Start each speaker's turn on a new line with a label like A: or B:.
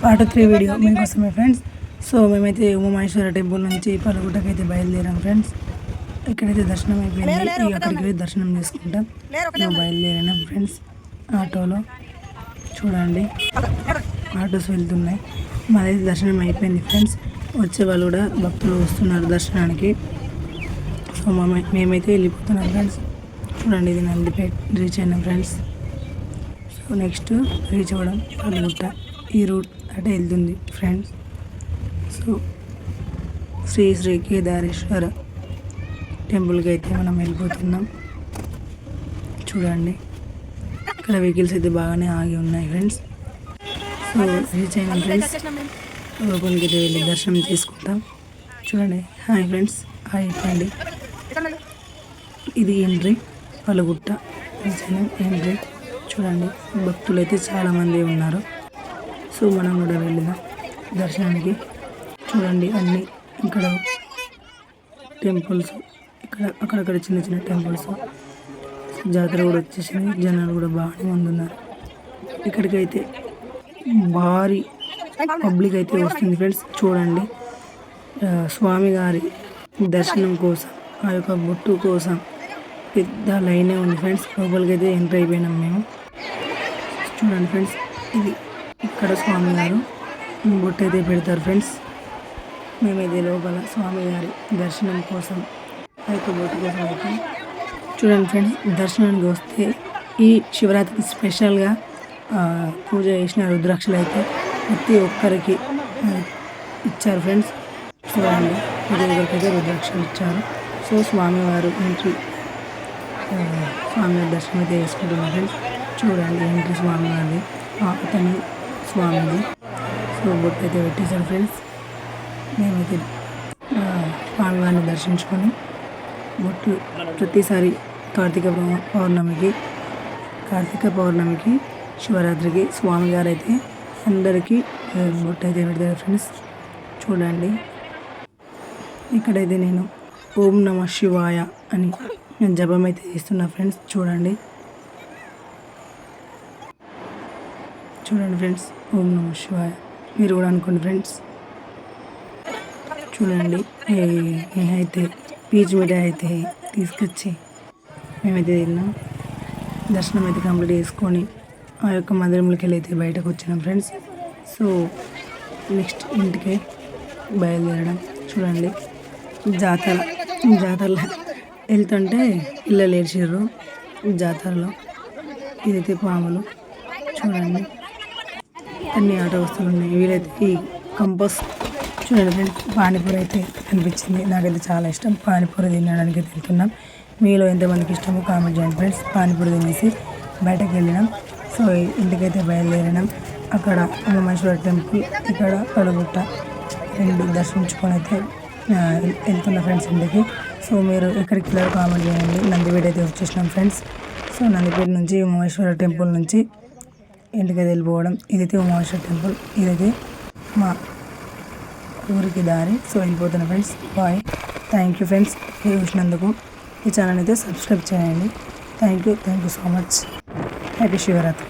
A: Part 3 video మీకోసమే friends. So మేమైతే Umamaheshwara temple నుంచి పలుగుట్టకి అయితే బయలుదేరాం ఫ్రెండ్స్. ఇక్కడైతే దర్శనం అయిపోయింది, అక్కడికి వెళ్ళి దర్శనం చేసుకుంటాం. మేము బయలుదేరినాం ఫ్రెండ్స్ ఆటోలో. చూడండి ఆటోస్ వెళ్తున్నాయి. మాదైతే దర్శనం అయిపోయింది ఫ్రెండ్స్. వచ్చే వాళ్ళు కూడా భక్తులు వస్తున్నారు దర్శనానికి. సో మేమైతే వెళ్ళిపోతున్నాం ఫ్రెండ్స్. చూడండి ఇది నందిపేట రీచ్ అయినాం ఫ్రెండ్స్. సో నెక్స్ట్ రీచ్ అవ్వడం పలుగుట్ట. ఈ రూట్ అటే వెళ్తుంది ఫ్రెండ్స్. సో శ్రీ శ్రీ కేదారేశ్వర టెంపుల్కి అయితే మనం వెళ్ళిపోతున్నాం. చూడండి ఇక్కడ వెహికల్స్ అయితే బాగానే ఆగి ఉన్నాయి ఫ్రెండ్స్. సో రీచ్ అయినాం ఫ్రెండ్స్. లోపలికి అయితే వెళ్ళి దర్శనం చేసుకుంటాం. చూడండి హాయ్ ఫ్రెండ్స్, హాయ్ అండి. ఇది ఎంట్రీ పలుగుట్ట ఎంట్రీ. చూడండి భక్తులు అయితే చాలామంది ఉన్నారు. సో మనం కూడా వెళ్ళినాం దర్శనానికి. చూడండి అన్నీ ఇక్కడ టెంపుల్స్, ఇక్కడ అక్కడక్కడ చిన్న చిన్న టెంపుల్స్. జాతర కూడా వచ్చేసింది, జనాలు కూడా బాగానే మంది ఉన్నారు. ఇక్కడికైతే భారీ పబ్లిక్ అయితే వస్తుంది ఫ్రెండ్స్. చూడండి స్వామివారి దర్శనం కోసం, ఆ యొక్క బొట్టు కోసం పెద్ద లైనే ఉంది ఫ్రెండ్స్. లోపలికి అయితే ఎంటర్ అయిపోయినాం మేము. చూడండి ఫ్రెండ్స్, ఇది ఇక్కడ స్వామివారు బొట్టు అయితే పెడతారు ఫ్రెండ్స్. మేమైతే లోపల స్వామివారి దర్శనం కోసం ఆ యొక్క బొట్టు కోసం అయితే. చూడండి ఫ్రెండ్స్, దర్శనానికి వస్తే ఈ శివరాత్రికి స్పెషల్గా పూజ చేసిన రుద్రాక్షలు అయితే ప్రతి ఒక్కరికి ఇచ్చారు ఫ్రెండ్స్. చూడండి ప్రతి ఒక్కరికైతే రుద్రాక్షలు ఇచ్చారు. సో స్వామివారు ఎంట్రీ, స్వామివారి దర్శనం అయితే చేసుకుంటున్నారు ఫ్రెండ్స్. చూడండి ఎంట్రీ స్వామివారిది, అతని స్వామిది. సో బొట్టు అయితే పెట్టేశారు ఫ్రెండ్స్. మేమైతే స్వామివారిని దర్శించుకొని బొట్టు ప్రతిసారి కార్తీక పౌర్ణమికి శివరాత్రికి స్వామివారు అయితే అందరికీ బొట్టు అయితే పెడతారు ఫ్రెండ్స్. చూడండి ఇక్కడైతే నేను ఓం నమ శివాయ అని నేను జపం అయితే చేస్తున్నా ఫ్రెండ్స్. చూడండి ఫ్రెండ్స్, ఓం నమ శివాయ మీరు కూడా అనుకోండి ఫ్రెండ్స్. చూడండి నేనైతే పీచు మిఠాయి అయితే తీసుకొచ్చి మేమైతే తిన్నాం. దర్శనం అయితే కంప్లీట్ చేసుకొని ఆ యొక్క మందిరంలోకి వెళ్ళి అయితే బయటకు వచ్చినాం ఫ్రెండ్స్. సో నెక్స్ట్ ఇంటికి బయలుదేరడం. చూడండి జాతరలో వెళ్తుంటే పిల్లలు ఏడ్చిర్రు జాతరలో. ఇదైతే పాములు. చూడండి అన్ని ఆట వస్తువులు ఉన్నాయి. వీలైతే ఈ కంపస్. చూడండి ఫ్రెండ్స్, పానీపూరి అయితే అనిపించింది. నాకైతే చాలా ఇష్టం పానీపూరి తినడానికి తింటున్నాం. మీలో ఎంతమందికి ఇష్టమో కామెంట్ చేయండి ఫ్రెండ్స్. పానీపూరి తినేసి బయటకు వెళ్ళినాం. సో ఇంటికైతే బయలుదేరినాం. అక్కడ ఉమామహేశ్వర టెంపుల్, ఇక్కడ పలుగుట్ట రెండు దర్శించుకొని అయితే వెళ్తున్నా ఫ్రెండ్స్ ఇంటికి. సో మీరు ఎక్కడికి వెళ్ళారో కామెంట్ చేయండి. నందిపేట అయితే వచ్చేసినాం ఫ్రెండ్స్. సో నందిపేట నుంచి ఉమామహేశ్వర టెంపుల్ నుంచి ఇంటికైతే వెళ్ళిపోవడం. ఇదైతే ఉమామహేశ్వర టెంపుల్, ఇదైతే మా ఊరికి దారి. సో వెళ్ళిపోతున్నా friends. Bye. Thank you friends చూసినందుకు. ఈ ఛానల్ అయితే సబ్స్క్రైబ్ చేయండి. Thank you so much. Happy Shivaratri.